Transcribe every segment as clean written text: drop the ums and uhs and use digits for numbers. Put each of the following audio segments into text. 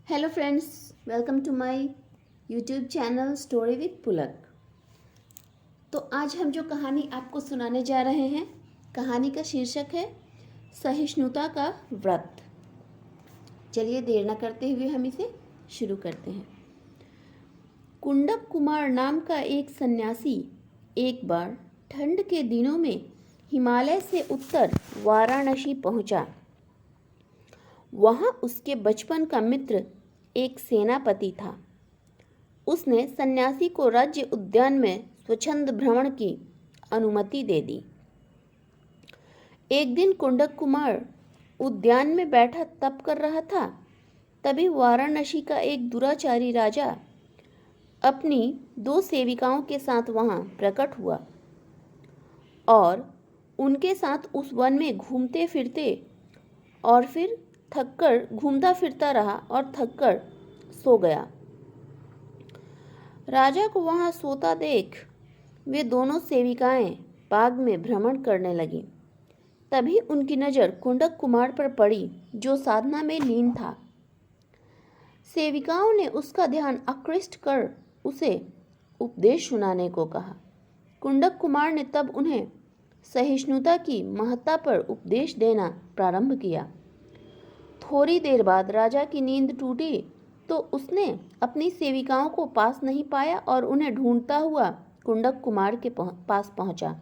Hello friends, welcome to my YouTube channel story with Pulak. तो आज हम जो कहानी आपको सुनाने जा रहे हैं, कहानी का शीर्षक है सहिष्णुता का व्रत। चलिए देर न करते हुए हम इसे शुरू करते हैं। कुंडक कुमार नाम का एक सन्यासी एक बार ठंड के दिनों में हिमालय से उत्तर वाराणसी पहुंचा। वहां उसके बचपन का मित्र एक सेनापति था। उसने सन्यासी को राज्य उद्यान में स्वच्छंद भ्रमण की अनुमति दे दी। एक दिन कुंडक कुमार उद्यान में बैठा तप कर रहा था। तभी वाराणसी का एक दुराचारी राजा अपनी 2 सेविकाओं के साथ वहां प्रकट हुआ और उनके साथ उस वन में घूमते फिरते और फिर थककर घूमता फिरता रहा और थककर सो गया। राजा को वहां सोता देख वे दोनों सेविकाएं बाग में भ्रमण करने लगीं। तभी उनकी नज़र कुंडक कुमार पर पड़ी, जो साधना में लीन था। सेविकाओं ने उसका ध्यान आकृष्ट कर उसे उपदेश सुनाने को कहा। कुंडक कुमार ने तब उन्हें सहिष्णुता की महत्ता पर उपदेश देना प्रारंभ किया। थोड़ी देर बाद राजा की नींद टूटी तो उसने अपनी सेविकाओं को पास नहीं पाया और उन्हें ढूंढता हुआ कुंडक कुमार के पास पहुंचा।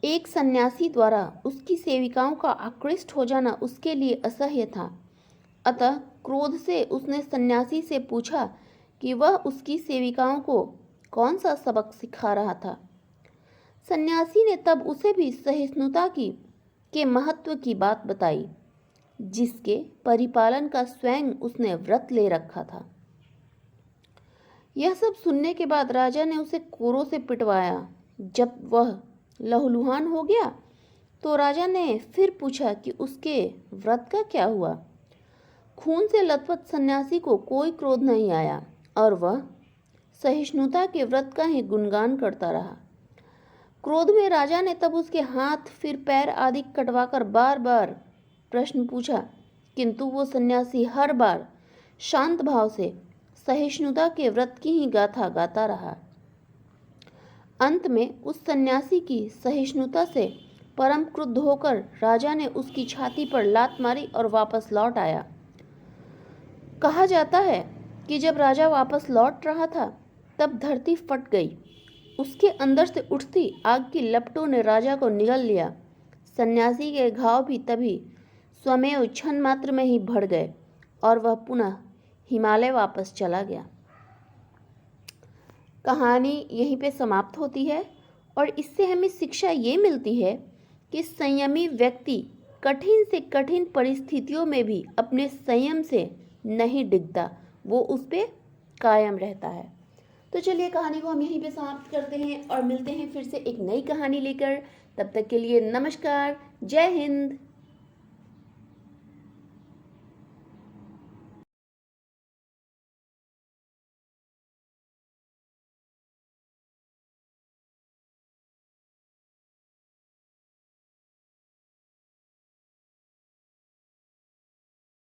एक सन्यासी द्वारा उसकी सेविकाओं का आकृष्ट हो जाना उसके लिए असह्य था। अतः क्रोध से उसने सन्यासी से पूछा कि वह उसकी सेविकाओं को कौन सा सबक सिखा रहा था। सन्यासी ने तब उसे भी सहिष्णुता के महत्व की बात बताई, जिसके परिपालन का स्वयं उसने व्रत ले रखा था। यह सब सुनने के बाद राजा ने उसे कोरों से पिटवाया। जब वह लहूलुहान हो गया तो राजा ने फिर पूछा कि उसके व्रत का क्या हुआ। खून से लथपथ सन्यासी को कोई क्रोध नहीं आया और वह सहिष्णुता के व्रत का ही गुणगान करता रहा। क्रोध में राजा ने तब उसके हाथ फिर पैर आदि कटवाकर बार बार प्रश्न पूछा, किंतु वो सन्यासी हर बार शांत भाव से सहिष्णुता के व्रत की ही गाथा गाता रहा। अंत में उस सन्यासी की सहिष्णुता से परम क्रुद्ध होकर राजा ने उसकी छाती पर लात मारी और वापस लौट आया। कहा जाता है कि जब राजा वापस लौट रहा था तब धरती फट गई। उसके अंदर से उठती आग की लपटों ने राजा को निगल लिया। सन्यासी के घाव भी तभी स्वमेव क्षण मात्र में ही भर गए और वह पुनः हिमालय वापस चला गया। कहानी यहीं पे समाप्त होती है और इससे हमें शिक्षा ये मिलती है कि संयमी व्यक्ति कठिन से कठिन परिस्थितियों में भी अपने संयम से नहीं डिगता, वो उस पे कायम रहता है। तो चलिए कहानी को हम यहीं पे समाप्त करते हैं और मिलते हैं फिर से एक नई कहानी लेकर। तब तक के लिए नमस्कार, जय हिंद।